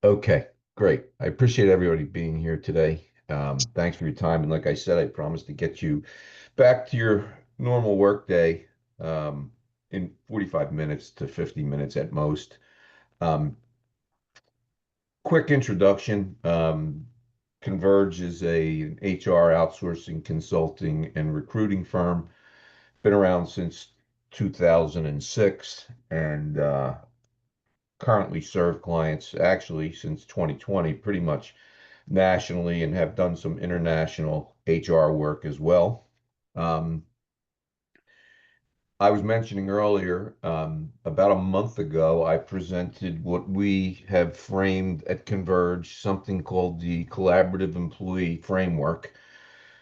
Okay, great. I appreciate everybody being here today. Thanks for your time. And like I said, I promise to get you back to your normal work day in 45 minutes to 50 minutes at most. Um, Quick introduction. Converge is an HR outsourcing, consulting, and recruiting firm. Been around since 2006 and currently serve clients actually since 2020, pretty much nationally, and have done some international HR work as well. Um, I was mentioning earlier, about a month ago, I presented what we have framed at Converge, something called the Collaborative Employee Framework,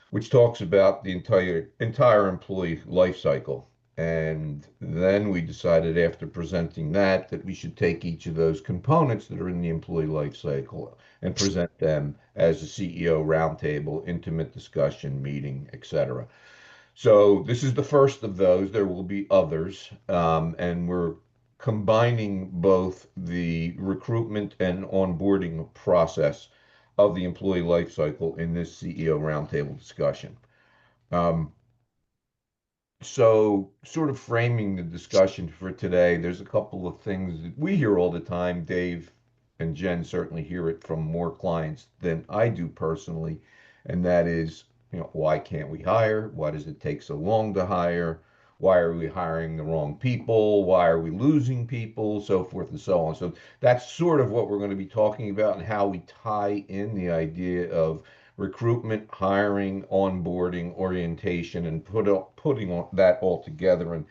which talks about the entire employee life cycle. And then we decided after presenting that we should take each of those components that are in the employee life cycle and present them as a CEO roundtable, intimate discussion, meeting, etc. So this is the first of those. There will be others, and we're combining both the recruitment and onboarding process of the employee life cycle in this CEO roundtable discussion. Um, so, sort of framing the discussion for today, there's a couple of things that we hear all the time. Dave and Jen certainly hear it from more clients than I do personally, and that is, why can't we hire? Why does it take so long to hire? Why are we hiring the wrong people? Why are we losing people? So forth and so on. So that's sort of what we're going to be talking about and how we tie in the idea of recruitment, hiring, onboarding, orientation, and putting that all together. And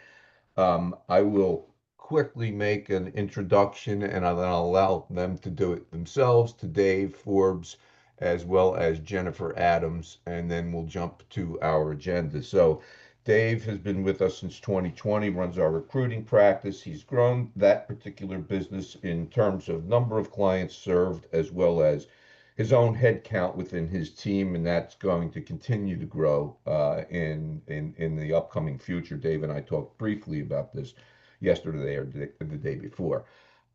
I will quickly make an introduction and then I'll allow them to do it themselves to Dave Forbes as well as Jennifer Adams, and then we'll jump to our agenda. So Dave has been with us since 2020, runs our recruiting practice. He's grown that particular business in terms of number of clients served as well as his own headcount within his team, and that's going to continue to grow in the upcoming future. Dave and I talked briefly about this yesterday or the day before.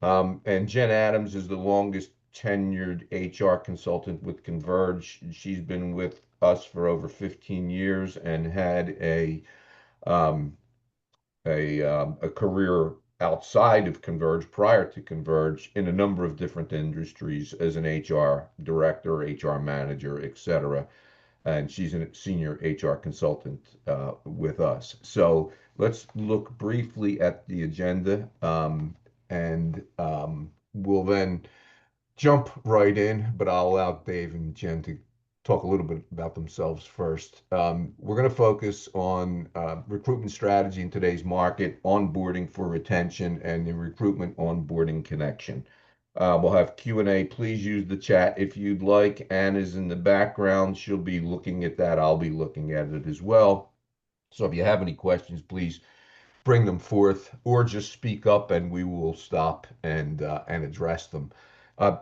And Jen Adams is the longest tenured HR consultant with Converge. She's been with us for over 15 years and had um, a career outside of Converge, prior to Converge, in a number of different industries as an HR director, HR manager, etc. And she's a senior HR consultant with us. So let's look briefly at the agenda, and we'll then jump right in, but I'll allow Dave and Jen to talk a little bit about themselves first. We're going to focus on recruitment strategy in today's market, onboarding for retention, and the recruitment onboarding connection. We'll have Q&A. Please use the chat if you'd like. Anne is in the background. She'll be looking at that. I'll be looking at it as well. So if you have any questions, please bring them forth or just speak up and we will stop and address them.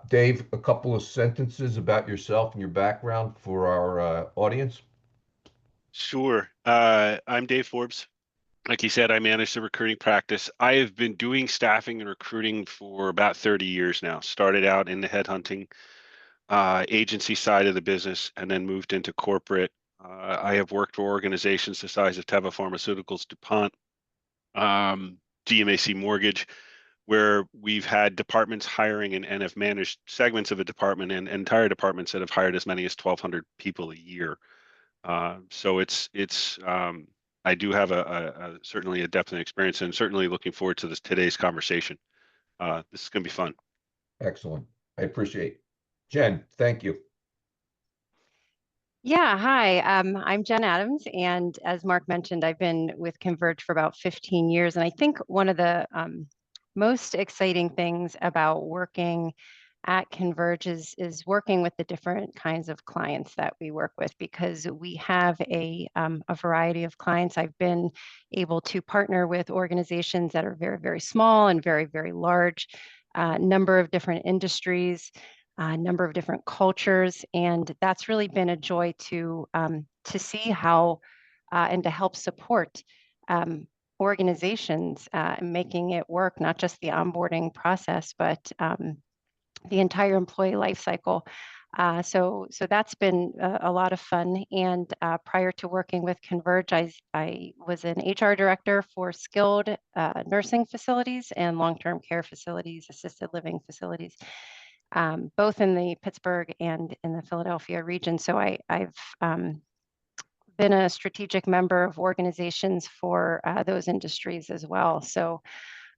Dave, a couple of sentences about yourself and your background for our audience. Sure. I'm Dave Forbes. Like you said, I manage the recruiting practice. I have been doing staffing and recruiting for about 30 years now. Started out in the headhunting agency side of the business and then moved into corporate. I have worked for organizations the size of Teva Pharmaceuticals, DuPont, GMAC Mortgage, where we've had departments hiring and have managed segments of a department and entire departments that have hired as many as 1,200 people a year. So it's I do have a certainly a depth and experience, and certainly looking forward to today's conversation. This is going to be fun. Excellent. I appreciate it. Jen, thank you. Yeah, hi. I'm Jen Adams, and as Mark mentioned, I've been with Converge for about 15 years. And I think one of the most exciting things about working at Converge is working with the different kinds of clients that we work with, because we have a variety of clients. I've been able to partner with organizations that are very, very small and very, very large, number of different industries, a number of different cultures, and that's really been a joy to see how and to help support organizations making it work, not just the onboarding process, but the entire employee life cycle. So that's been a lot of fun. And prior to working with Converge, I was an HR director for skilled nursing facilities and long-term care facilities, assisted living facilities, both in the Pittsburgh and in the Philadelphia region. So I've been a strategic member of organizations for those industries as well. So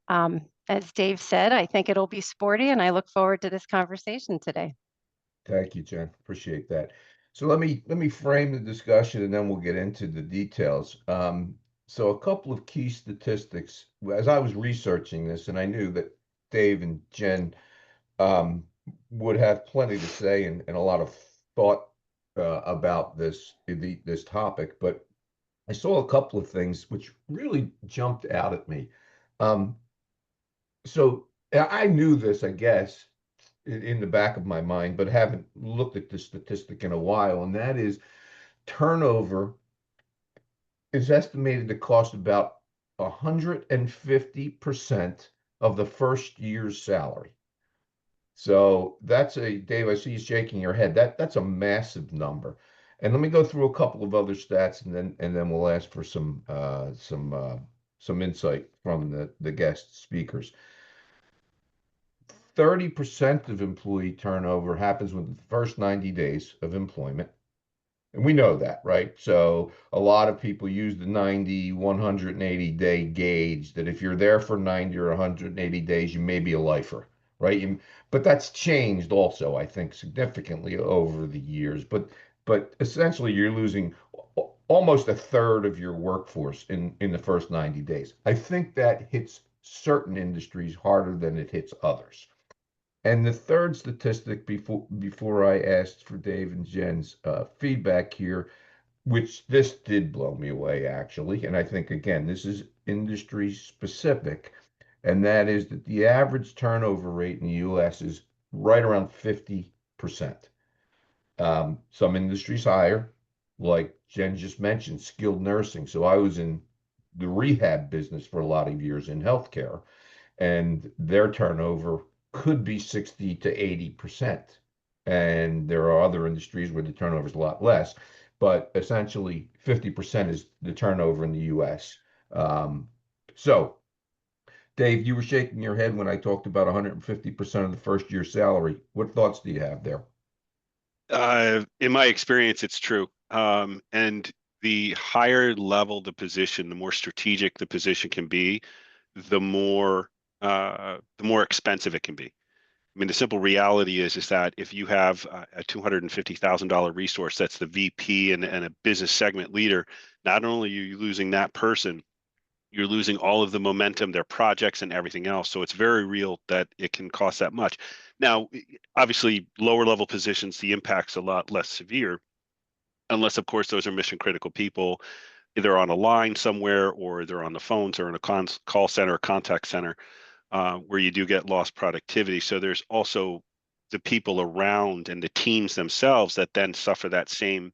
as Dave said, I think it'll be sporty, and I look forward to this conversation today. Thank you, Jen. Appreciate that. So let me frame the discussion and then we'll get into the details. So a couple of key statistics as I was researching this, and I knew that Dave and Jen um, would have plenty to say and a lot of thought about this topic, but I saw a couple of things which really jumped out at me. Um, so I knew this, I guess, in the back of my mind, but haven't looked at the statistic in a while, and that is turnover is estimated to cost about 150% of the first year's salary. So that's Dave, I see you shaking your head. That's a massive number. And let me go through a couple of other stats and then we'll ask for some insight from the guest speakers. 30% of employee turnover happens within the first 90 days of employment. And we know that, right? So a lot of people use the 90, 180-day gauge that if you're there for 90 or 180 days, you may be a lifer, right? But that's changed also, I think, significantly over the years. But essentially, you're losing almost a third of your workforce in the first 90 days. I think that hits certain industries harder than it hits others. And the third statistic before I asked for Dave and Jen's feedback here, which this did blow me away actually, and I think again this is industry specific, and that is that the average turnover rate in the U.S. is right around 50%. Some industries higher, like Jen just mentioned, skilled nursing. So I was in the rehab business for a lot of years in healthcare, and their turnover could be 60 to 80%. And there are other industries where the turnover is a lot less, but essentially 50% is the turnover in the US. So, Dave, you were shaking your head when I talked about 150% of the first year salary. What thoughts do you have there? In my experience, it's true. And the higher level the position, the more strategic the position can be, the more expensive it can be. I mean, the simple reality is that if you have a $250,000 resource that's the VP and a business segment leader, not only are you losing that person, you're losing all of the momentum, their projects and everything else. So it's very real that it can cost that much. Now, obviously, lower level positions, the impact's a lot less severe, unless, of course, those are mission critical people, either on a line somewhere or they're on the phones or in a call center, contact center, where you do get lost productivity. So there's also the people around and the teams themselves that then suffer that same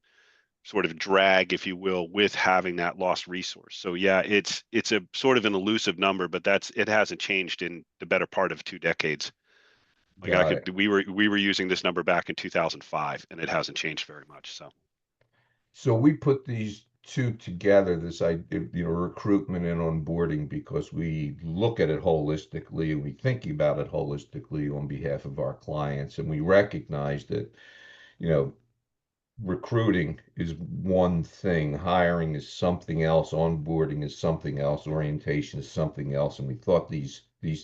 sort of drag, if you will, with having that lost resource. So yeah, it's a sort of an elusive number, but it hasn't changed in the better part of 2 decades. Like Got it. we were using this number back in 2005, and it hasn't changed very much. So So we put these two together, this idea, recruitment and onboarding, because we look at it holistically and we think about it holistically on behalf of our clients, and we recognize that, you know, recruiting is one thing, hiring is something else, onboarding is something else, orientation is something else, and we thought these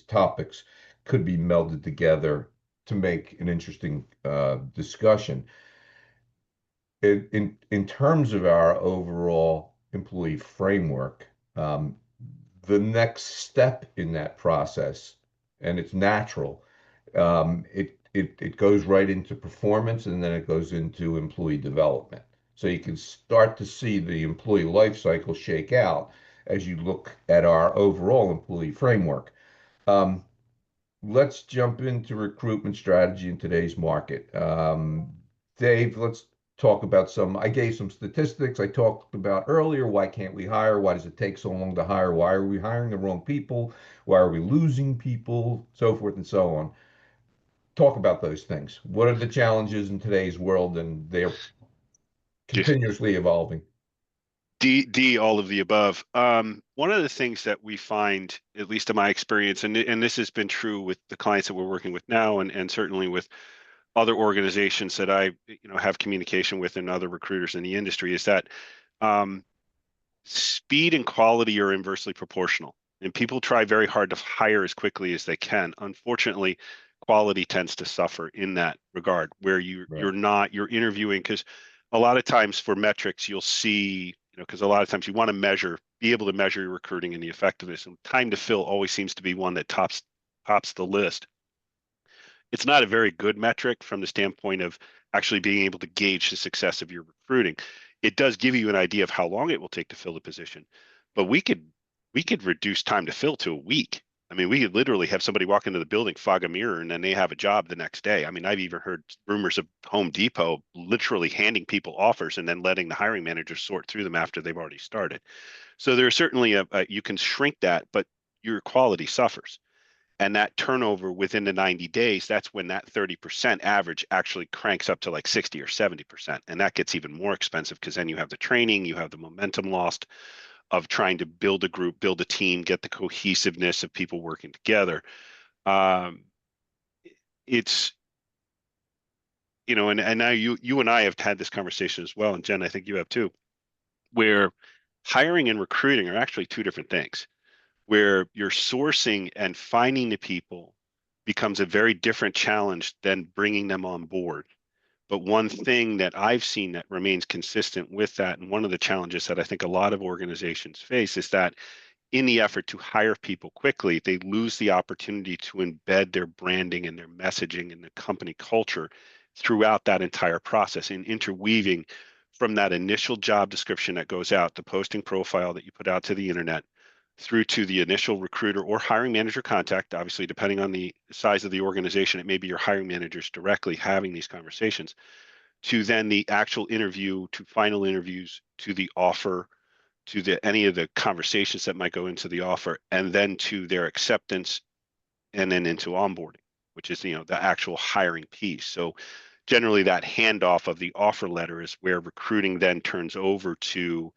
topics could be melded together to make an interesting discussion in terms of our overall employee framework. um, the next step in that process, and it's natural, it goes right into performance and then it goes into employee development. So you can start to see the employee life cycle shake out as you look at our overall employee framework. Um, let's jump into recruitment strategy in today's market. Dave, let's talk about I gave some statistics I talked about earlier. Why can't we hire? Why does it take so long to hire? Why are we hiring the wrong people? Why are we losing people? So forth and so on. talk about those things. What are the challenges in today's world, and they're continuously evolving. D, all of the above. One of the things that we find, at least in my experience, and this has been true with the clients that we're working with now, and certainly with other organizations that I have communication with and other recruiters in the industry, is that um, speed and quality are inversely proportional. And people try very hard to hire as quickly as they can. Unfortunately, quality tends to suffer in that regard, where Right. you're interviewing, because a lot of times for metrics you'll see, because a lot of times you want to be able to measure your recruiting and the effectiveness, and time to fill always seems to be one that tops the list. It's not a very good metric from the standpoint of actually being able to gauge the success of your recruiting. It does give you an idea of how long it will take to fill the position, but we could reduce time to fill to a week. I mean, we could literally have somebody walk into the building, fog a mirror, and then they have a job the next day. I mean, I've even heard rumors of Home Depot literally handing people offers and then letting the hiring manager sort through them after they've already started. So there's certainly you can shrink that, but your quality suffers. And that turnover within the 90 days, that's when that 30% average actually cranks up to like 60 or 70%. And that gets even more expensive, because then you have the training, you have the momentum lost of trying to build a group, build a team, get the cohesiveness of people working together. Um, it's, and now you and I have had this conversation as well. And Jen, I think you have too, where hiring and recruiting are actually two different things, where you're sourcing and finding the people becomes a very different challenge than bringing them on board. But one thing that I've seen that remains consistent with that, and one of the challenges that I think a lot of organizations face, is that in the effort to hire people quickly, they lose the opportunity to embed their branding and their messaging and the company culture throughout that entire process, and interweaving from that initial job description that goes out, the posting profile that you put out to the internet, through to the initial recruiter or hiring manager contact. Obviously, depending on the size of the organization, it may be your hiring managers directly having these conversations, to then the actual interview, to final interviews, to the offer, to any of the conversations that might go into the offer, and then to their acceptance, and then into onboarding, which is the actual hiring piece. So generally that handoff of the offer letter is where recruiting then turns over to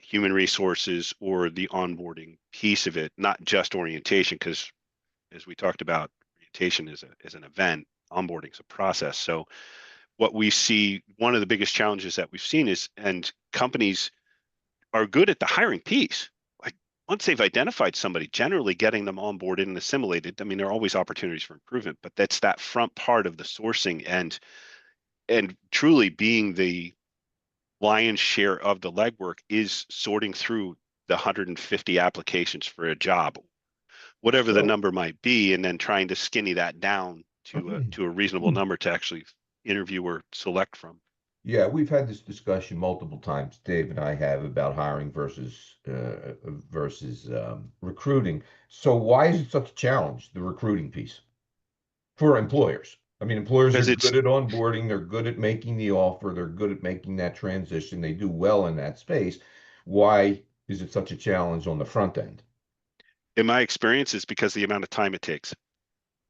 human resources or the onboarding piece of it, not just orientation, because as we talked about, orientation is an event, onboarding is a process. So what we see, one of the biggest challenges that we've seen is, and companies are good at the hiring piece. Like, once they've identified somebody, generally getting them onboarded and assimilated, I mean, there are always opportunities for improvement, but that's that front part of the sourcing, and truly being the lion's share of the legwork is sorting through the 150 applications for a job, whatever the So, number might be, and then trying to skinny that down to a reasonable number to actually interview or select from. yeah, we've had this discussion multiple times, Dave and I have, about hiring versus recruiting. So why is it such a challenge, the recruiting piece for employers? I mean, employers are Because it's good at onboarding, they're good at making the offer, they're good at making that transition, they do well in that space. Why is it such a challenge on the front end? In my experience, is because the amount of time it takes,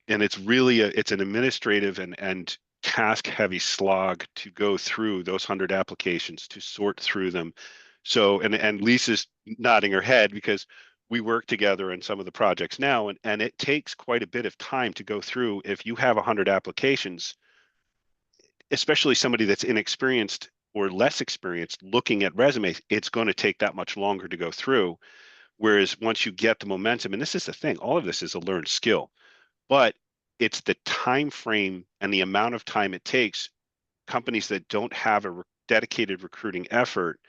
and it's really it's an administrative and task heavy slog to go through those 100 applications, to sort through them. So, and Lisa's nodding her head, because we work together in some of the projects now, and it takes quite a bit of time to go through. If you have 100 applications, especially somebody that's inexperienced or less experienced looking at resumes, it's going to take that much longer to go through. Whereas once you get the momentum, and this is the thing, all of this is a learned skill, but it's the time frame and the amount of time it takes. Companies that don't have a dedicated recruiting effort,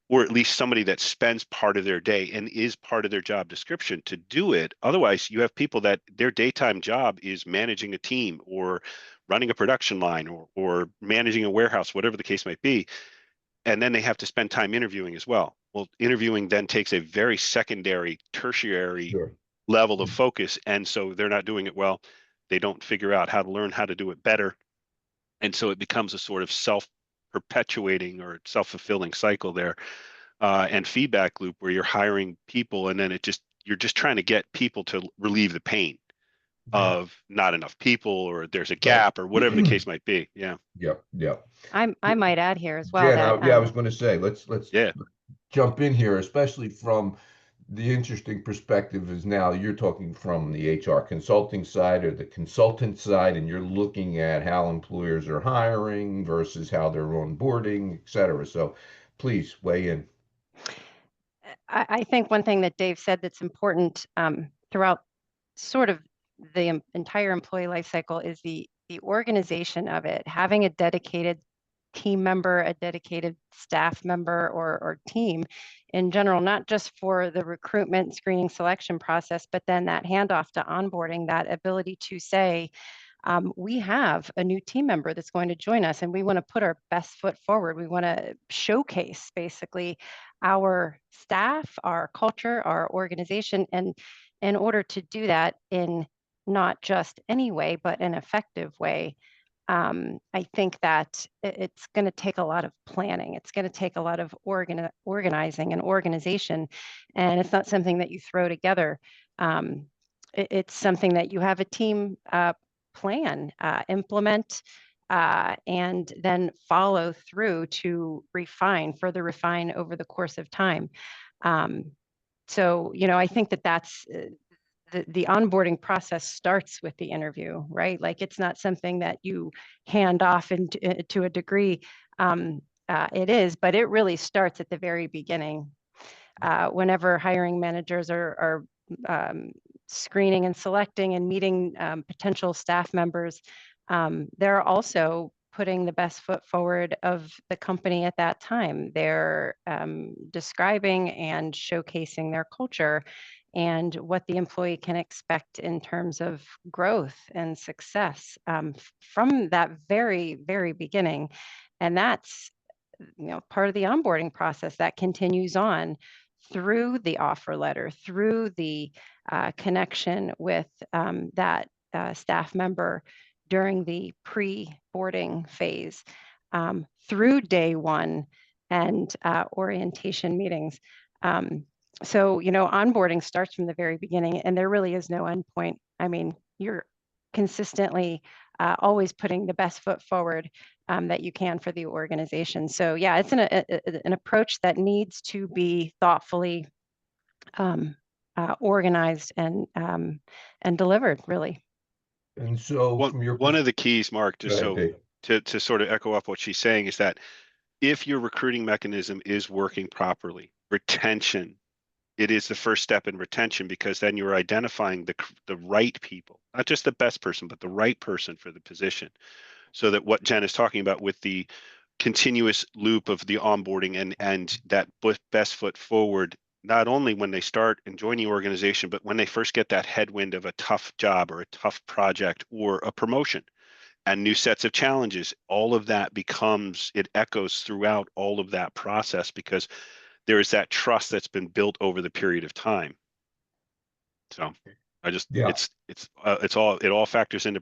or at least somebody that spends part of their day and is part of their job description to do it. Otherwise, you have people that their daytime job is managing a team, or running a production line, or managing a warehouse, whatever the case might be. And then they have to spend time interviewing as well. Well, interviewing then takes a very secondary, tertiary Sure. level of focus. And so they're not doing it well. They don't figure out how to learn how to do it better. And so it becomes a sort of self-perpetuating or self-fulfilling cycle there, and feedback loop, where you're hiring people, and then you're just trying to get people to relieve the pain. of not enough people, or there's a Right. gap, or whatever the case might be. Yeah. Yep. Yep. I might add here as well Jen, that yeah, I was going to say, let's Yeah. jump in here, especially from the interesting perspective is now you're talking from the HR consulting side or the consultant side, and you're looking at how employers are hiring versus how they're onboarding, et cetera. So please weigh in. I think one thing that Dave said that's important throughout sort of the entire employee life cycle is the organization of it, having a dedicated team member, a dedicated staff member or team in general, not just for the recruitment, screening, selection process, but then that handoff to onboarding, that ability to say, we have a new team member that's going to join us and we want to put our best foot forward. We want to showcase basically our staff, our culture, our organization. And in order to do that in not just any way, but an effective way, I think that it's going to take a lot of planning. It's going to take a lot of organizing and organization. And it's not something that you throw together. It's something that you have a team plan, implement, and then follow through to further refine over the course of time. Um, so, I think that that's the onboarding process starts with the interview, right? Like it's not something that you hand off to a degree. It is, but it really starts at the very beginning. Whenever hiring managers are screening and selecting and meeting potential staff members, they're also putting the best foot forward of the company at that time. They're describing and showcasing their culture and what the employee can expect in terms of growth and success from that very, very beginning. And that's part of the onboarding process that continues on through the offer letter, through the connection with that staff member during the pre-boarding phase, through day one and orientation meetings. So, onboarding starts from the very beginning and there really is no endpoint. I mean, you're consistently always putting the best foot forward that you can for the organization. So yeah, it's an approach that needs to be thoughtfully organized and delivered, really. And so One from your one of the keys, Mark, go just ahead, so Dave. to sort of echo up what she's saying, is that if your recruiting mechanism is working properly, retention, it is the first step in retention, because then you're identifying the right people, not just the best person, but the right person for the position. So that what Jen is talking about with the continuous loop of the onboarding and that best foot forward, not only when they start and join the organization, but when they first get that headwind of a tough job or a tough project or a promotion and new sets of challenges, all of that it echoes throughout all of that process, because there is that trust that's been built over the period of time. So Yeah. it all factors into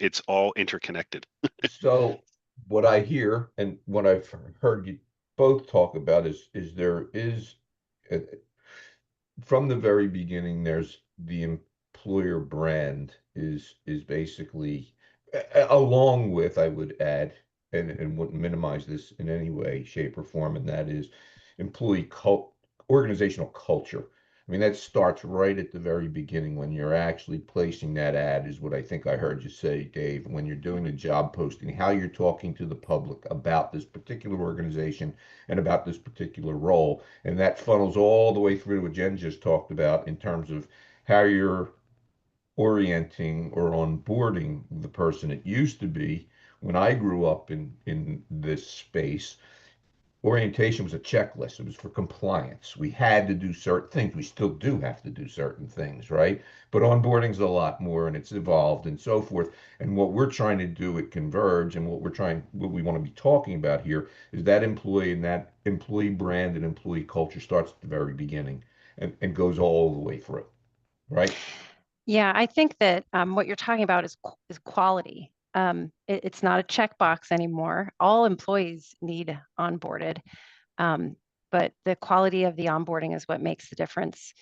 it's all interconnected. So what I hear and what I've heard you both talk about is there is uh, from the very beginning there's the employer brand is basically along with, I would add, and wouldn't minimize this in any way, shape, or form, and that is organizational culture. I mean, that starts right at the very beginning when you're actually placing that ad, is what I think I heard you say, Dave, when you're doing the job posting, how you're talking to the public about this particular organization and about this particular role. And that funnels all the way through to what Jen just talked about in terms of how you're orienting or onboarding the person. It used to be when I grew up in this space, orientation was a checklist. It was for compliance. We had to do certain things. We still do have to do certain things, right? But onboarding's a lot more and it's evolved and so forth. And what we're trying to do at Converge and what we want to be talking about here is that employee and that employee brand and employee culture starts at the very beginning and goes all the way through, right? Yeah, I think that what you're talking about is quality. It's not a checkbox anymore. All employees need onboarded, um, but the quality of the onboarding is what makes the difference.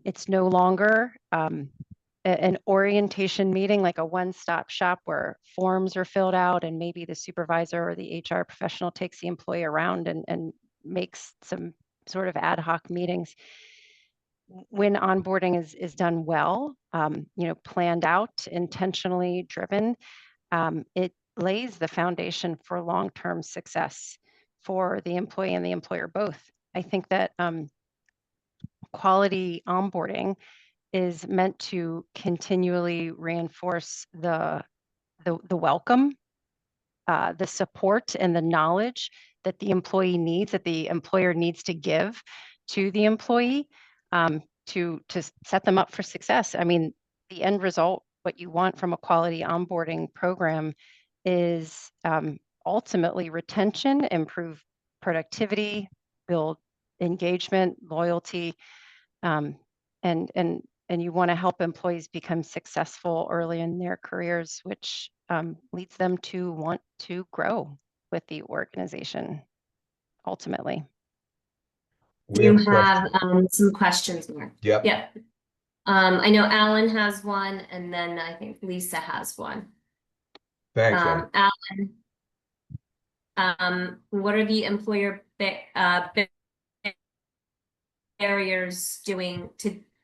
It's no longer an orientation meeting, like a one-stop shop where forms are filled out and maybe the supervisor or the HR professional takes the employee around and makes some sort of ad hoc meetings. When onboarding is done well, planned out, intentionally driven, it lays the foundation for long-term success for the employee and the employer both. I think that quality onboarding is meant to continually reinforce the welcome, the support, and the knowledge that the employee needs, that the employer needs to give to the employee to set them up for success. I mean, the end result, what you want from a quality onboarding program is ultimately retention, improve productivity, build engagement, loyalty, and you want to help employees become successful early in their careers, which leads them to want to grow with the organization ultimately. We You have have some questions, Mark. Yep. Yeah. I know Alan has one, and then I think Lisa has one. Thanks, Ed. Alan, what are the employer barriers doing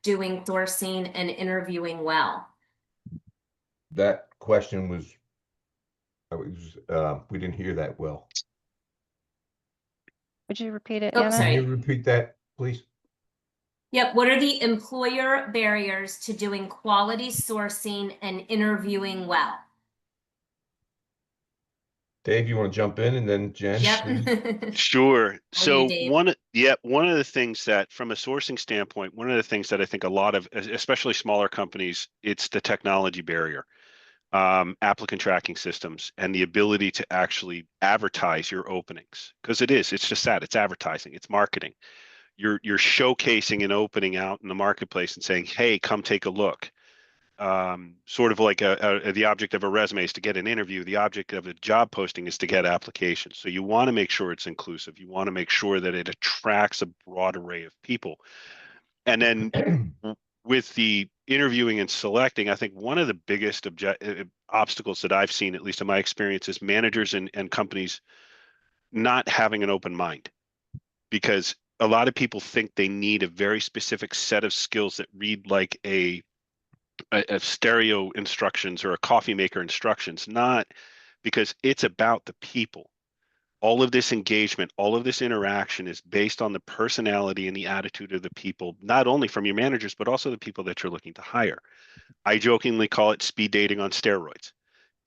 sourcing and interviewing well? That question was, we didn't hear that well. Would you repeat it, Oh, Anna? sorry. Can you repeat that, please? Yep. What are the employer barriers to doing quality sourcing and interviewing well? Dave, you want to jump in, and then Jen? Yep. Sure. So Dave. one of the things that, from a sourcing standpoint, one of the things that I think a lot of, especially smaller companies, it's the technology barrier, applicant tracking systems, and the ability to actually advertise your openings, because it's just that, it's advertising, it's marketing. You're showcasing an opening out in the marketplace and saying, hey, come take a look. Sort of like the object of a resume is to get an interview. The object of a job posting is to get applications. So you want to make sure it's inclusive. You want to make sure that it attracts a broad array of people. And then with the interviewing and selecting, I think one of the biggest obstacles that I've seen, at least in my experience, is managers and companies not having an open mind, because a lot of people think they need a very specific set of skills that read like a stereo instructions or a coffee maker instructions, not, because it's about the people. All of this engagement, all of this interaction is based on the personality and the attitude of the people, not only from your managers, but also the people that you're looking to hire. I jokingly call it speed dating on steroids.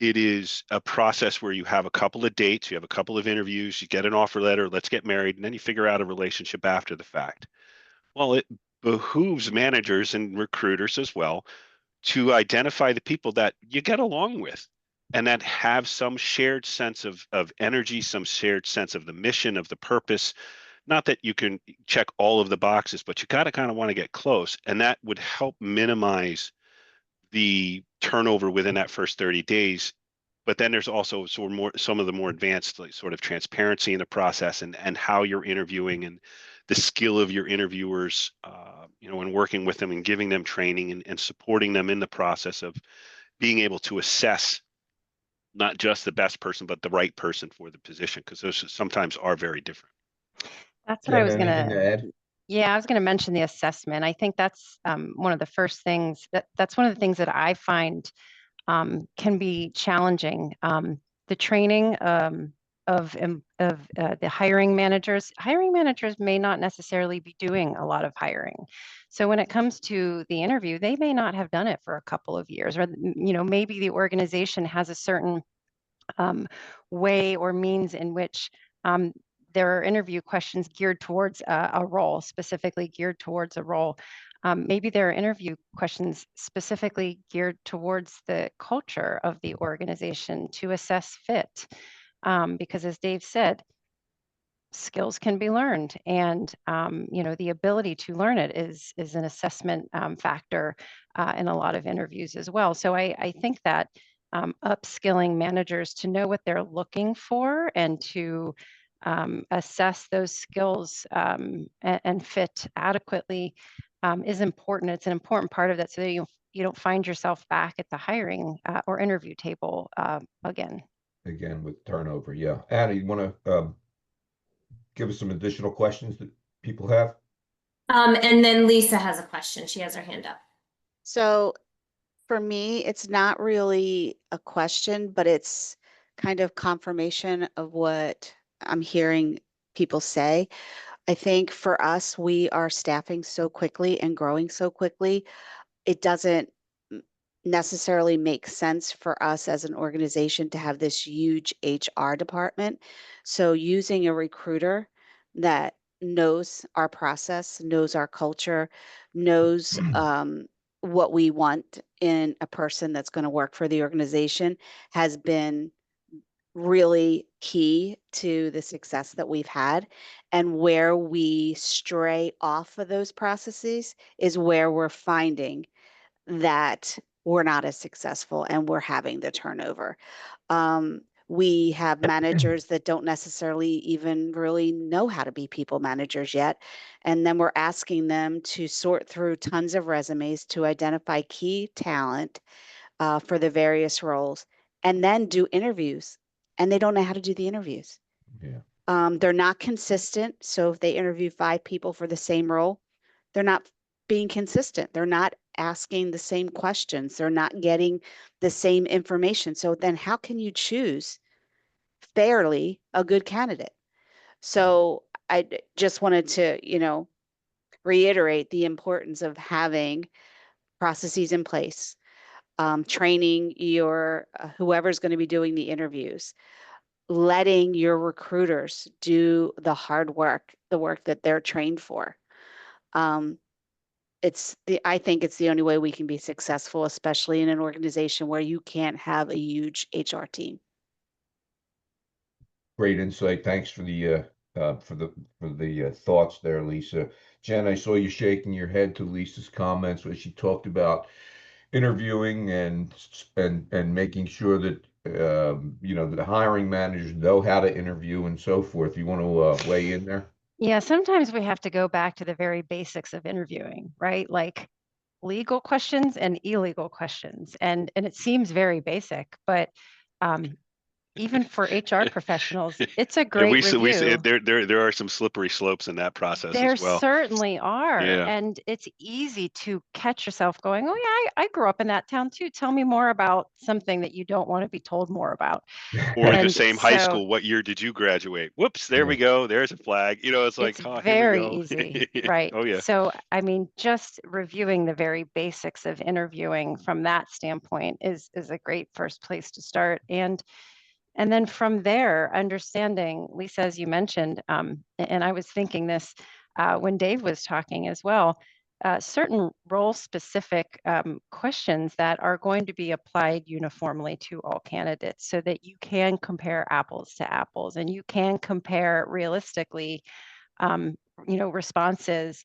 It is a process where you have a couple of dates, you have a couple of interviews, you get an offer letter, let's get married, and then you figure out a relationship after the fact. Well, it behooves managers and recruiters as well to identify the people that you get along with and that have some shared sense of energy, some shared sense of the mission, of the purpose. Not that you can check all of the boxes, but you got to kind of want to get close. And that would help minimize the turnover within that first 30 days. But then there's also some of the more advanced, like, sort of transparency in the process and how you're interviewing and the skill of your interviewers, and working with them and giving them training and supporting them in the process of being able to assess not just the best person, but the right person for the position, because those sometimes are very different. That's what I was Jen, anything to add? Yeah, I was going to mention the assessment. I think that's one of the first things that's one of the things that I find can be challenging. The training of the hiring managers. Hiring managers may not necessarily be doing a lot of hiring. So when it comes to the interview, they may not have done it for a couple of years, or maybe the organization has a certain way or means in which there are interview questions geared towards a role, specifically geared towards a role. Maybe there are interview questions specifically geared towards the culture of the organization to assess fit. Because as Dave said, skills can be learned, and the ability to learn it is an assessment factor in a lot of interviews as well. So I think that upskilling managers to know what they're looking for and to assess those skills and fit adequately is important. It's an important part of that, so that you don't find yourself back at the hiring or interview table again. Again, with turnover. Yeah. Anna, you want to give us some additional questions that people have? And then Lisa has a question. She has her hand up. So for me, it's not really a question, but it's kind of confirmation of what I'm hearing people say. I think for us, we are staffing so quickly and growing so quickly, it doesn't necessarily make sense for us as an organization to have this huge HR department. So using a recruiter that knows our process, knows our culture, knows what we want in a person that's going to work for the organization has been really key to the success that we've had. And where we stray off of those processes is where we're finding that we're not as successful and we're having the turnover. We have managers that don't necessarily even really know how to be people managers yet. And then we're asking them to sort through tons of resumes to identify key talent for the various roles and then do interviews. And they don't know how to do the interviews. Yeah. They're not consistent. So if they interview 5 people for the same role, they're not being consistent. They're not asking the same questions. They're not getting the same information. So then how can you choose fairly a good candidate? So I just wanted to, reiterate the importance of having processes in place, training your whoever's going to be doing the interviews, letting your recruiters do the hard work, the work that they're trained for. I think it's the only way we can be successful, especially in an organization where you can't have a huge HR team. Great insight. Thanks for the thoughts there, Lisa. Jen, I saw you shaking your head to Lisa's comments where she talked about interviewing and making sure that the hiring managers know how to interview and so forth. You want to weigh in there? Yeah, sometimes we have to go back to the very basics of interviewing, right? Like legal questions and illegal questions. And it seems very basic, but even for HR professionals, it's a great review. There are some slippery slopes in that process There as well. certainly are. Yeah. And it's easy to catch yourself going, oh yeah, I grew up in that town too. Tell me more about something that you don't want to be told more about. Or the And same high so school, what year did you graduate? Whoops, there we go. There's a flag. It's like, it's oh, here we very go. easy, right? Oh yeah. So, I mean, just reviewing the very basics of interviewing from that standpoint is a great first place to start. And then from there, understanding, Lisa, as you mentioned, and I was thinking this when Dave was talking as well, certain role-specific questions that are going to be applied uniformly to all candidates so that you can compare apples to apples and you can compare realistically, responses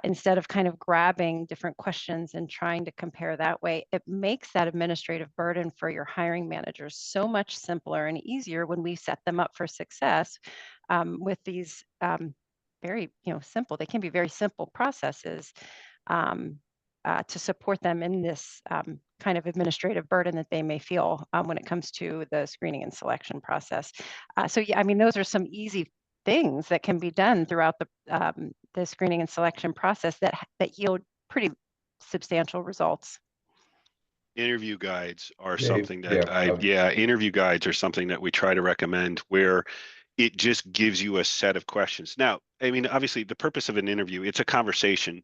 instead of kind of grabbing different questions and trying to compare that way. It makes that administrative burden for your hiring managers so much simpler and easier when we set them up for success with these very, simple, they can be very simple processes to support them in this kind of administrative burden that they may feel when it comes to the screening and selection process. So yeah, I mean, those are some easy things that can be done throughout the screening and selection process that yield pretty substantial results. Interview guides are Dave, something that interview guides are something that we try to recommend where it just gives you a set of questions. Now, I mean, obviously the purpose of an interview, it's a conversation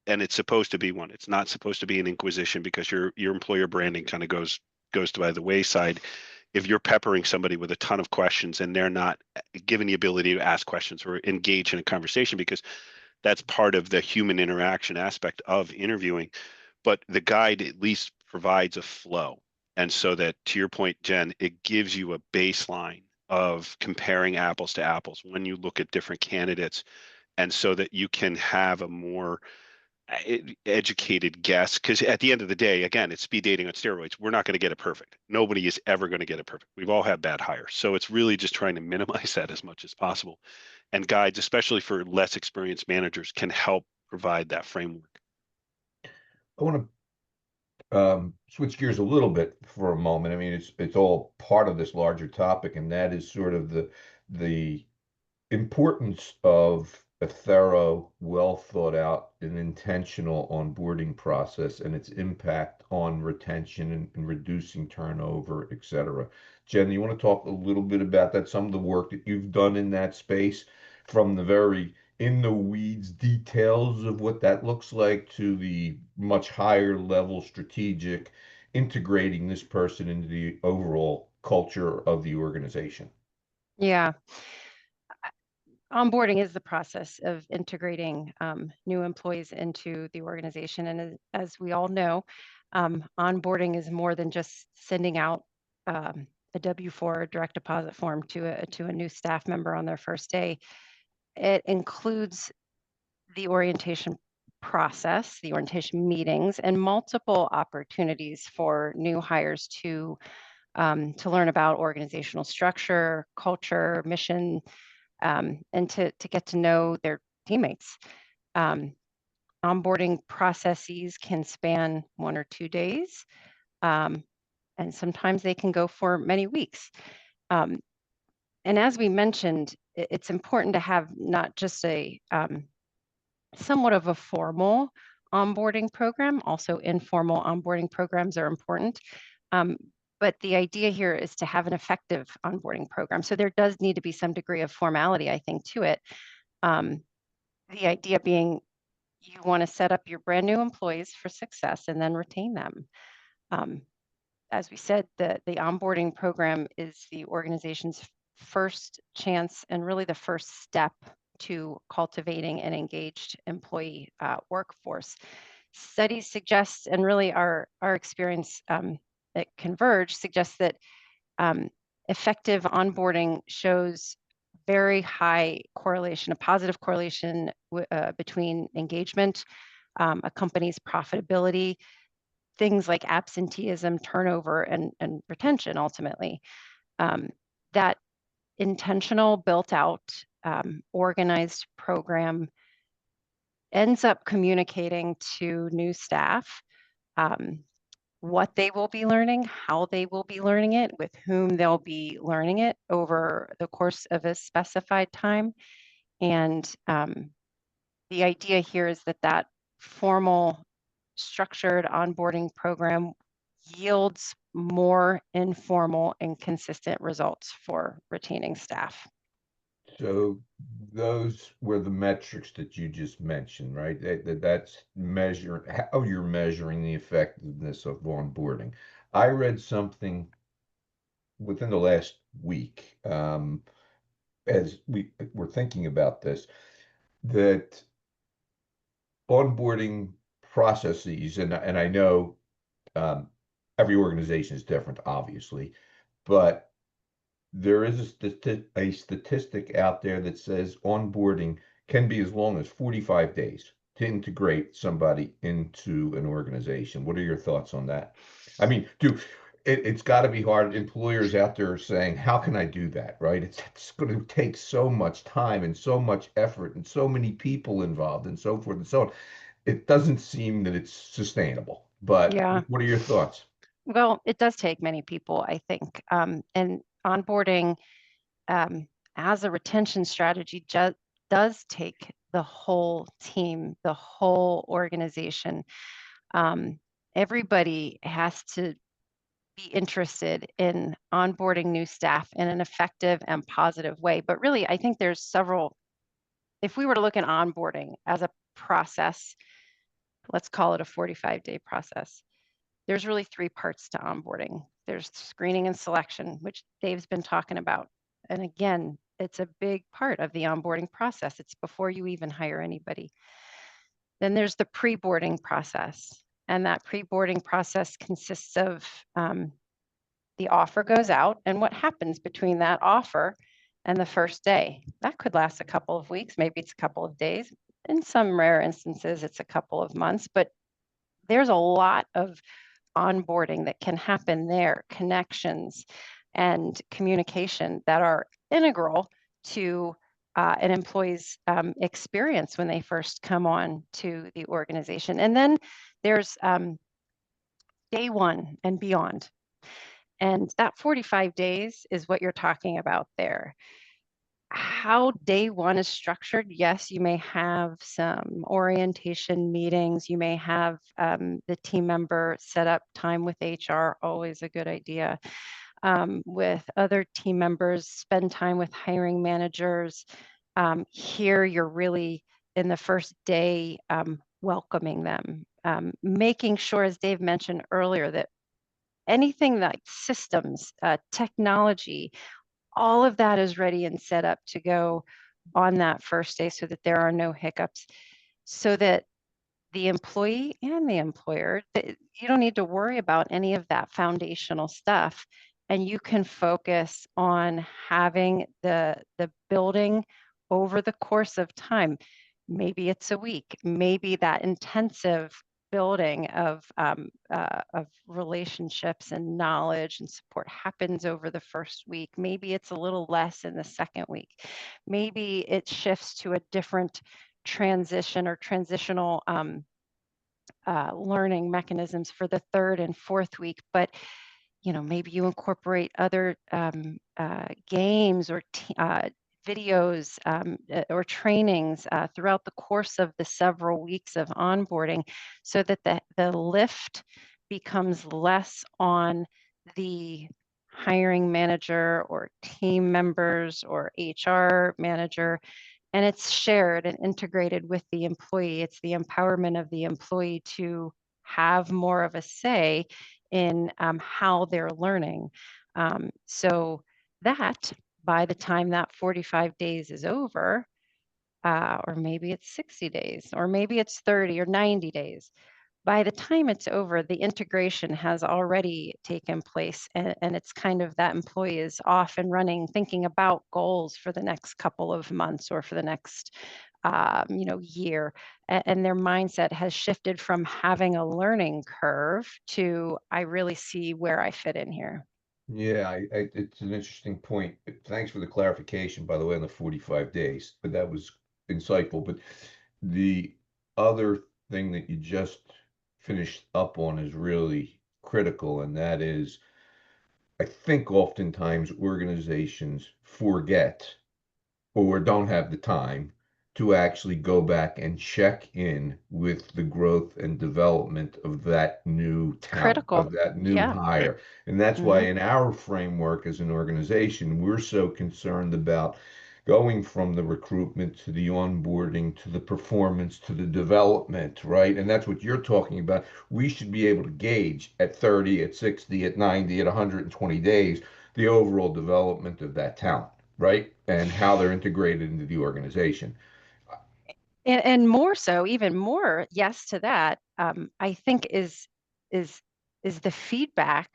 and it's supposed to be one. It's not supposed to be an inquisition because your employer branding kind of goes by the wayside if you're peppering somebody with a ton of questions and they're not given the ability to ask questions or engage in a conversation, because that's part of the human interaction aspect of interviewing. But the guide at least provides a flow. And so that, to your point, Jen, it gives you a baseline of comparing apples to apples when you look at different candidates. And so that you can have a more educated guess, because at the end of the day, again, it's speed dating on steroids. We're not going to get it perfect. Nobody is ever going to get it perfect. We've all had bad hires. So it's really just trying to minimize that as much as possible. And guides, especially for less experienced managers, can help provide that framework. I want to switch gears a little bit for a moment. I mean, it's all part of this larger topic, and that is sort of the importance of a thorough, well thought out, and intentional onboarding process and its impact on retention and reducing turnover, et cetera. Jen, you want to talk a little bit about that, some of the work that you've done in that space, from the very in the weeds details of what that looks like to the much higher level strategic integrating this person into the overall culture of the organization? Yeah. Onboarding is the process of integrating new employees into the organization. And as we all know, onboarding is more than just sending out a W-4 direct deposit form to a new staff member on their first day. It includes the orientation process, the orientation meetings, and multiple opportunities for new hires to learn about organizational structure, culture, mission, and to get to know their teammates. Onboarding processes can span 1 or 2 days, and sometimes they can go for many weeks. And as we mentioned, it's important to have not just a somewhat of a formal onboarding program. Also, informal onboarding programs are important. But the idea here is to have an effective onboarding program. So there does need to be some degree of formality, I think, to it. The idea being you want to set up your brand new employees for success and then retain them. As we said, the onboarding program is the organization's first chance and really the first step to cultivating an engaged employee workforce. Studies suggest, and really our experience at Converge suggests that effective onboarding shows very high correlation, a positive correlation between engagement, a company's profitability, things like absenteeism, turnover, and retention ultimately. That intentional, built out, organized program ends up communicating to new staff what they will be learning, how they will be learning it, with whom they'll be learning it over the course of a specified time. And the idea here is that formal, structured onboarding program yields more informal and consistent results for retaining staff. So those were the metrics that you just mentioned, right? That's how you're measuring the effectiveness of onboarding. I read something within the last week, as we were thinking about this, that onboarding processes, and I know every organization is different, obviously, but there is a statistic out there that says onboarding can be as long as 45 days to integrate somebody into an organization. What are your thoughts on that? I mean, it's got to be hard. Employers out there are saying, how can I do that, right? It's going to take so much time and so much effort and so many people involved and so forth and so on. It doesn't seem that it's sustainable, but Yeah. what are your thoughts? Well, it does take many people, I think. And onboarding as a retention strategy does take the whole team, the whole organization. Everybody has to be interested in onboarding new staff in an effective and positive way. But really, I think there's several, if we were to look at onboarding as a process, let's call it a 45-day process. There's really 3 parts to onboarding. There's screening and selection, which Dave's been talking about. And again, it's a big part of the onboarding process. It's before you even hire anybody. Then there's the pre-boarding process. And that pre-boarding process consists of the offer goes out and what happens between that offer and the first day. That could last a couple of weeks, maybe it's a couple of days. In some rare instances, it's a couple of months, but there's a lot of onboarding that can happen there, connections and communication that are integral to an employee's experience when they first come on to the organization. And then there's day one and beyond. And that 45 days is what you're talking about there. How day one is structured, yes, you may have some orientation meetings. You may have the team member set up time with HR, always a good idea. With other team members, spend time with hiring managers. Here, you're really in the first day welcoming them, making sure, as Dave mentioned earlier, that anything like systems, technology, all of that is ready and set up to go on that first day so that there are no hiccups, so that the employee and the employer, you don't need to worry about any of that foundational stuff. And you can focus on having the building over the course of time. Maybe it's a week, maybe that intensive building of relationships and knowledge and support happens over the first week. Maybe it's a little less in the second week. Maybe it shifts to a different transition or transitional learning mechanisms for the third and fourth week. But maybe you incorporate other games or videos or trainings throughout the course of the several weeks of onboarding, so that the lift becomes less on the hiring manager or team members or HR manager, and it's shared and integrated with the employee. It's the empowerment of the employee to have more of a say in how they're learning. So that by the time that 45 days is over, or maybe it's 60 days, or maybe it's 30 or 90 days, by the time it's over, the integration has already taken place, and it's kind of that employee is off and running, thinking about goals for the next couple of months or for the next year, and their mindset has shifted from having a learning curve to, I really see where I fit in here. Yeah, it's an interesting point. Thanks for the clarification, by the way, on the 45 days, but that was insightful. But the other thing that you just finished up on is really critical, and that is, I think oftentimes organizations forget or don't have the time to actually go back and check in with the growth and development of that new talent, Critical. of that new Yeah. hire. And that's why Mhm. in our framework as an organization, we're so concerned about going from the recruitment to the onboarding to the performance to the development, right? And that's what you're talking about. We should be able to gauge at 30, at 60, at 90, at 120 days, the overall development of that talent, right? And how they're integrated into the organization. And more so, even more, yes to that, I think is the feedback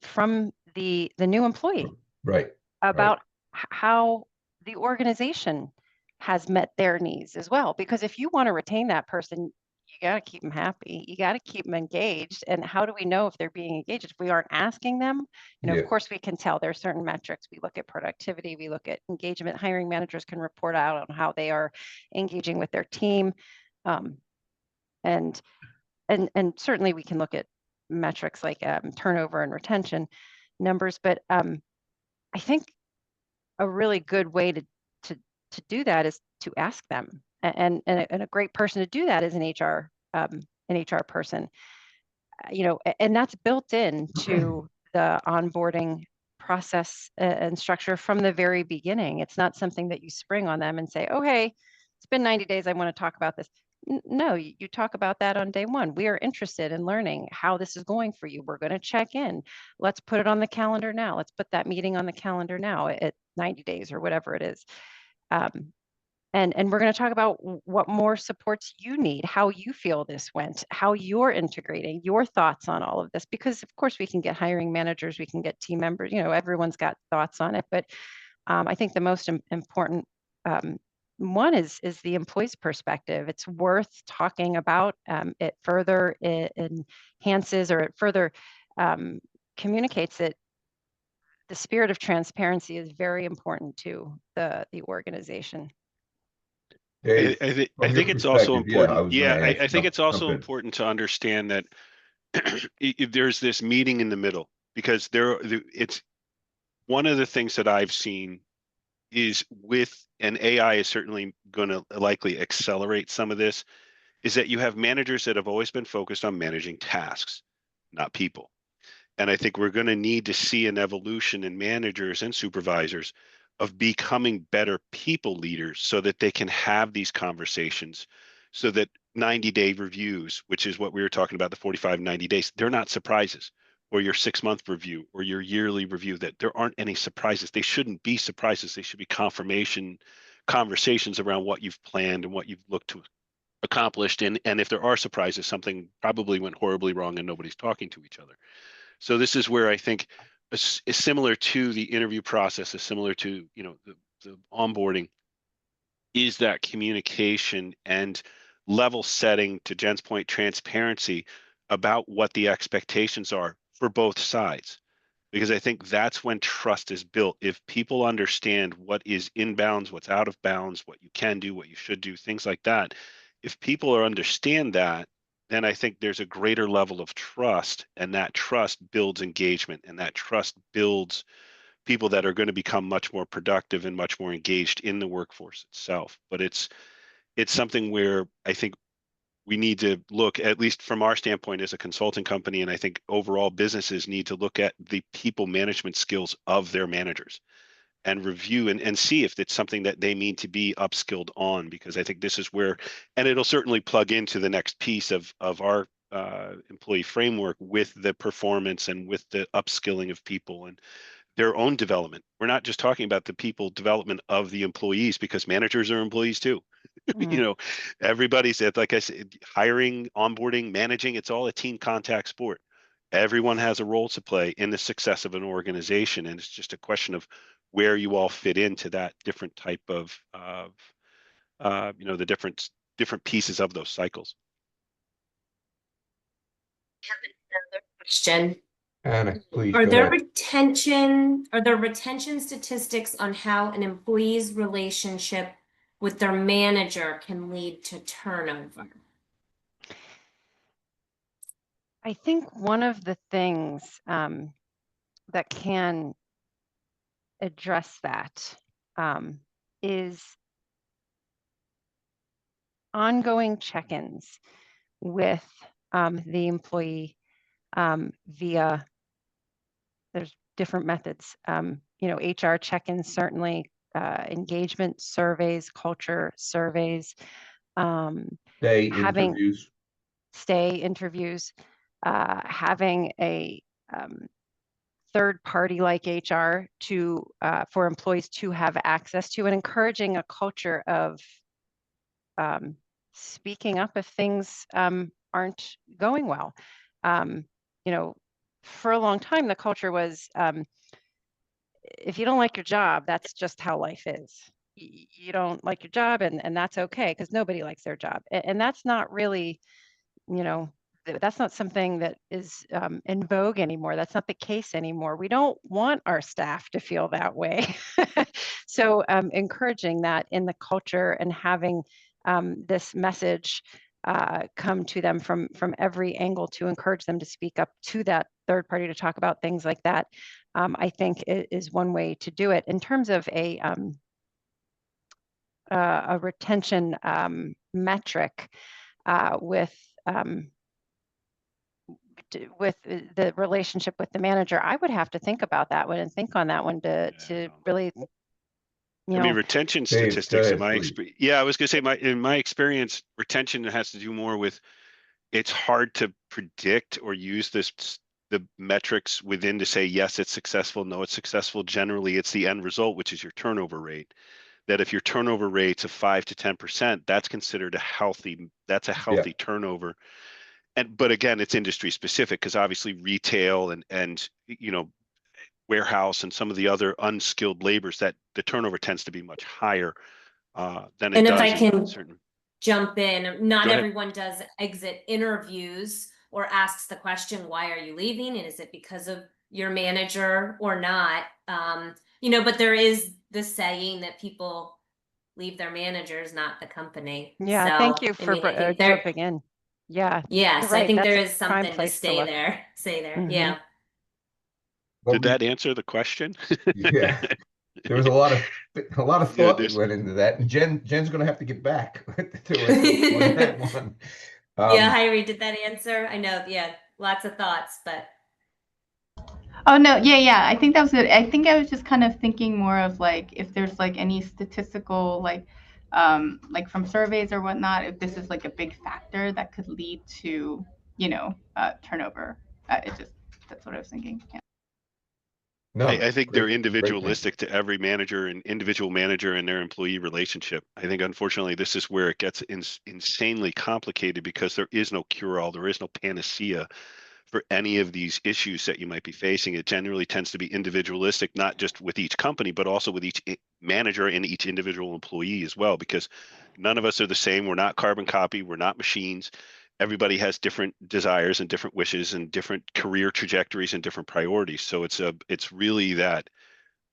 from the new employee Right, right. about how the organization has met their needs as well. Because if you want to retain that person, you got to keep them happy. You got to keep them engaged. And how do we know if they're being engaged? If we aren't asking them, of Yeah. course we can tell. There are certain metrics. We look at productivity, we look at engagement. Hiring managers can report out on how they are engaging with their team. And certainly we can look at metrics like turnover and retention numbers. But I think a really good way to do that is to ask them, and a great person to do that is an HR person, and that's built into the onboarding process and structure from the very beginning. It's not something that you spring on them and say, oh hey, it's been 90 days, I want to talk about this. No, you talk about that on day one. We are interested in learning how this is going for you. We're going to check in. Let's put it on the calendar now. Let's put that meeting on the calendar now at 90 days or whatever it is. And we're going to talk about what more supports you need, how you feel this went, how you're integrating, your thoughts on all of this. Because of course we can get hiring managers, we can get team members, everyone's got thoughts on it. But I think the most important one is the employee's perspective. It's worth talking about. It further enhances, or it further communicates that the spirit of transparency is very important to the organization. Dave, I from your think it's also perspective, yeah, I important. was going Yeah, to ask. I think it's Jump also in. important to understand that there's this meeting in the middle, because it's one of the things that I've seen is and AI is certainly going to likely accelerate some of this, is that you have managers that have always been focused on managing tasks, not people. And I think we're going to need to see an evolution in managers and supervisors of becoming better people leaders so that they can have these conversations, so that 90-day reviews, which is what we were talking about, the 45, 90 days, they're not surprises, or your 6-month review or your yearly review, that there aren't any surprises. They shouldn't be surprises. They should be confirmation conversations around what you've planned and what you've looked to accomplish. And if there are surprises, something probably went horribly wrong and nobody's talking to each other. So this is where I think is similar to the interview process, is similar to, the onboarding, is that communication and level setting, to Jen's point, transparency about what the expectations are for both sides. Because I think that's when trust is built. If people understand what is inbounds, what's out of bounds, what you can do, what you should do, things like that. If people understand that, then I think there's a greater level of trust, and that trust builds engagement, and that trust builds people that are going to become much more productive and much more engaged in the workforce itself. But it's something where I think we need to look, at least from our standpoint as a consulting company, and I think overall businesses need to look at the people management skills of their managers and review and see if it's something that they need to be upskilled on, because I think this is where, and it'll certainly plug into the next piece of our employee framework with the performance and with the upskilling of people and their own development. We're not just talking about the people development of the employees, because managers are employees too. Everybody's, like I said, hiring, onboarding, managing, it's all a team contact sport. Everyone has a role to play in the success of an organization, and it's just a question of where you all fit into that different type of the different pieces of those cycles. Another question. Anna, please Are go there ahead. retention statistics on how an employee's relationship with their manager can lead to turnover? I think one of the things that can address that is ongoing check-ins with the employee via, there's different methods, HR check-ins, certainly, engagement surveys, culture surveys, having stay interviews, having a third party like HR to for employees to have access to, and encouraging a culture of speaking up if things aren't going well. For a long time, the culture was, if you don't like your job, that's just how life is. You don't like your job, and that's okay, because nobody likes their job. And that's not really, that's not something that is in vogue anymore. That's not the case anymore. We don't want our staff to feel that way. So encouraging that in the culture and having this message come to them from every angle to encourage them to speak up to that third party, to talk about things like that, I think is one way to do it. In terms of a retention metric with the relationship with the manager, I would have to think about that one and think on that one to really, I mean, retention statistics, in my experience, I was going to say, in my experience, retention has to do more with, it's hard to predict or use the metrics within to say, yes, it's successful, no, it's successful. Generally, it's the end result, which is your turnover rate. That if your turnover rate's of 5 to 10%, that's considered a healthy turnover. But again, it's industry specific, because obviously retail and warehouse and some of the other unskilled labors, that the turnover tends to be much higher than it does. And if I can jump in, not everyone does exit interviews or asks the question, why are you leaving? And is it because of your manager or not? But there is the saying that people leave their managers, not the company. Yeah, so, thank you for jumping in. Yeah, Yes, you're I right. think That's there a is prime something to place to stay look. there. Stay there. Mhm. Yeah. Well, Did that answer the question? yeah, there was a lot of Yeah, thought that there's went into that, and Jen's going to have to get back to us on that one. Yeah, Um, Hyrie, did that answer? I know, yeah, lots of thoughts, but Oh no, yeah. I think that was it. I think I was just kind of thinking more of like if there's like any statistical like from surveys or whatnot, if this is like a big factor that could lead to, turnover. That's what I was thinking. Yeah. no, I think they're great thinking. individualistic to every manager and individual manager and their employee relationship. I think unfortunately this is where it gets insanely complicated because there is no cure-all, there is no panacea for any of these issues that you might be facing. It generally tends to be individualistic, not just with each company, but also with each manager and each individual employee as well, because none of us are the same. We're not carbon copy. We're not machines. Everybody has different desires and different wishes and different career trajectories and different priorities. So it's really that,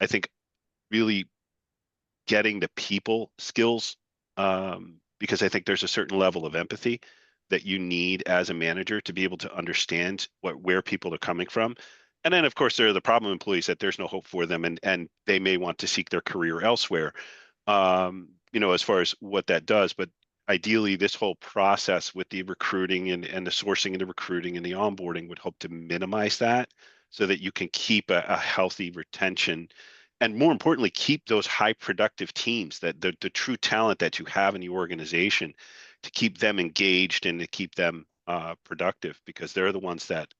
I think, really getting the people skills, because I think there's a certain level of empathy that you need as a manager to be able to understand where people are coming from. And then of course there are the problem employees that there's no hope for them, and they may want to seek their career elsewhere, as far as what that does. But ideally this whole process with the recruiting and the sourcing and the recruiting and the onboarding would hope to minimize that so that you can keep a healthy retention, and more importantly, keep those high productive teams, that the true talent that you have in the organization, to keep them engaged and to keep them productive, because they're the ones that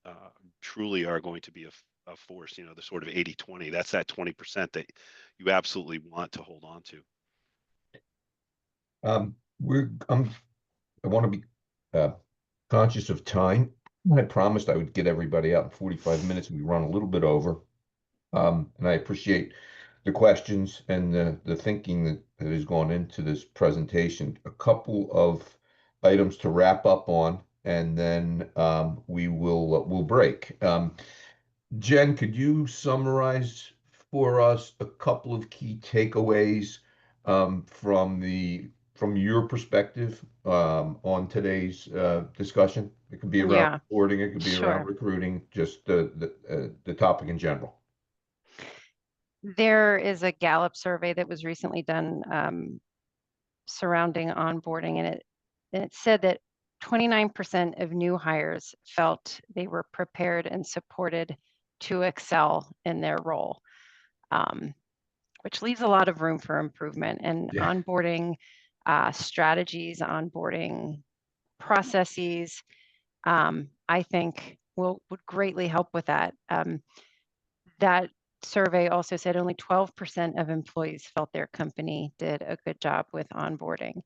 truly are going to be a force, the sort of 80-20. That's that 20% that you absolutely want to hold on to. I want to be conscious of time. I promised I would get everybody out in 45 minutes, and we run a little bit over. And I appreciate the questions and the thinking that has gone into this presentation. A couple of items to wrap up on, and then we'll break. Jen, could you summarize for us a couple of key takeaways from your perspective on today's discussion? It could be around Yeah, boarding, it could be around sure. recruiting, just the topic in general. There is a Gallup survey that was recently done surrounding onboarding, and it said that 29% of new hires felt they were prepared and supported to excel in their role, which leaves a lot of room for improvement. And Yeah. onboarding strategies, onboarding processes, I think would greatly help with that. That survey also said only 12% of employees felt their company did a good job with onboarding.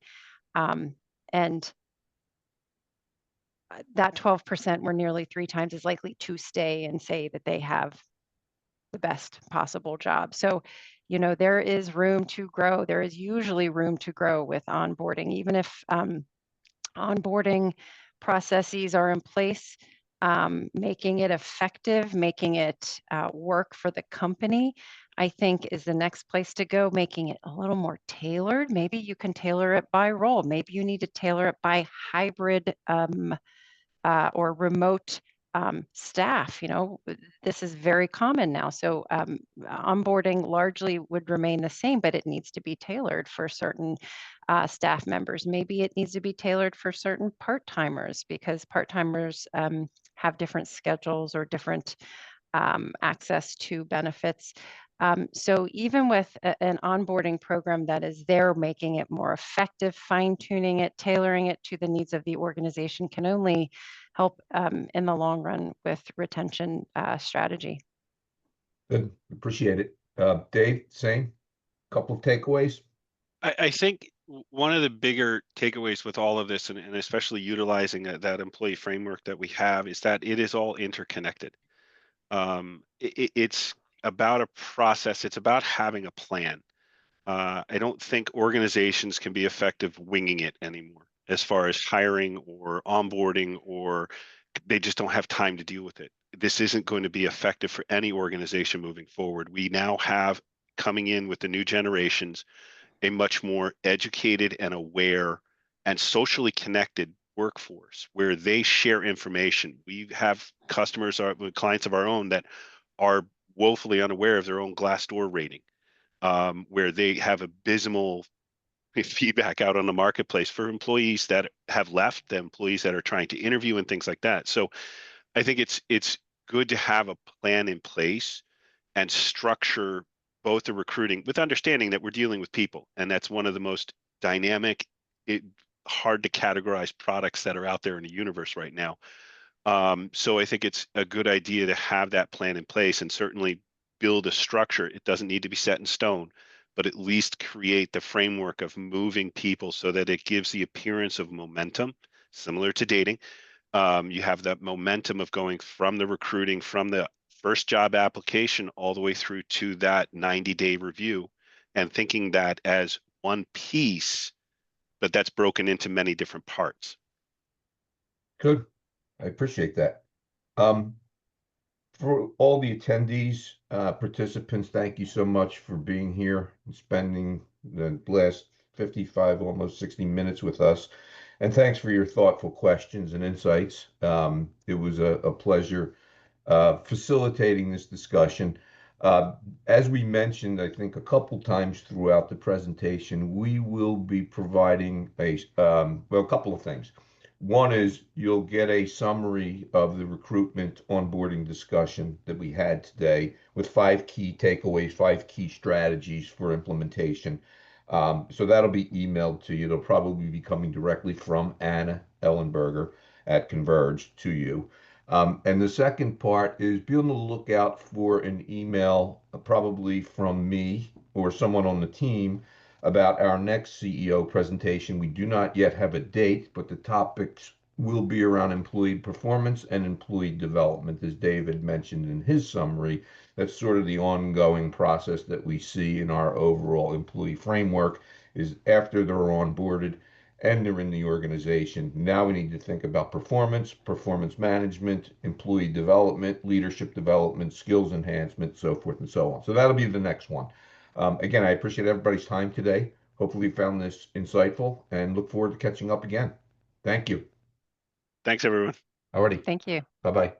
And that 12% were nearly 3 times as likely to stay and say that they have the best possible job. So, there is room to grow. There is usually room to grow with onboarding, even if onboarding processes are in place. Making it effective, making it work for the company, I think is the next place to go, making it a little more tailored. Maybe you can tailor it by role. Maybe you need to tailor it by hybrid or remote staff. This is very common now. So onboarding largely would remain the same, but it needs to be tailored for certain staff members. Maybe it needs to be tailored for certain part-timers, because part-timers have different schedules or different access to benefits. So even with an onboarding program that is there, making it more effective, fine-tuning it, tailoring it to the needs of the organization can only help in the long run with retention strategy. Good. Appreciate it. Dave, same. Couple of takeaways. I think one of the bigger takeaways with all of this, and especially utilizing that employee framework that we have, is that it is all interconnected. It's about a process. It's about having a plan. I don't think organizations can be effective winging it anymore as far as hiring or onboarding, or they just don't have time to deal with it. This isn't going to be effective for any organization moving forward. We now have, coming in with the new generations, a much more educated and aware and socially connected workforce where they share information. We have customers, clients of our own that are woefully unaware of their own Glassdoor rating, where they have abysmal feedback out on the marketplace for employees that have left, the employees that are trying to interview and things like that. So I think it's good to have a plan in place and structure both the recruiting with understanding that we're dealing with people, and that's one of the most dynamic, hard to categorize products that are out there in the universe right now. So I think it's a good idea to have that plan in place and certainly build a structure. It doesn't need to be set in stone, but at least create the framework of moving people so that it gives the appearance of momentum, similar to dating. You have that momentum of going from the recruiting, from the first job application all the way through to that 90-day review, and thinking that as one piece, but that's broken into many different parts. Good. I appreciate that. For all the attendees, participants, thank you so much for being here and spending the last 55, almost 60 minutes with us. And thanks for your thoughtful questions and insights. It was a pleasure facilitating this discussion. As we mentioned, I think a couple times throughout the presentation, we will be providing a couple of things. One is you'll get a summary of the recruitment onboarding discussion that we had today with 5 key takeaways, 5 key strategies for implementation. So that'll be emailed to you. It'll probably be coming directly from Anna Ellenberger at Converge to you. And the second part is be on the lookout for an email, probably from me or someone on the team, about our next CEO presentation. We do not yet have a date, but the topics will be around employee performance and employee development, as David mentioned in his summary. That's sort of the ongoing process that we see in our overall employee framework, is after they're onboarded and they're in the organization. Now we need to think about performance, performance management, employee development, leadership development, skills enhancement, so forth and so on. So that'll be the next one. Again, I appreciate everybody's time today. Hopefully you found this insightful and look forward to catching up again. Thank you. Thanks, everyone. Alrighty. Thank you. Bye-bye.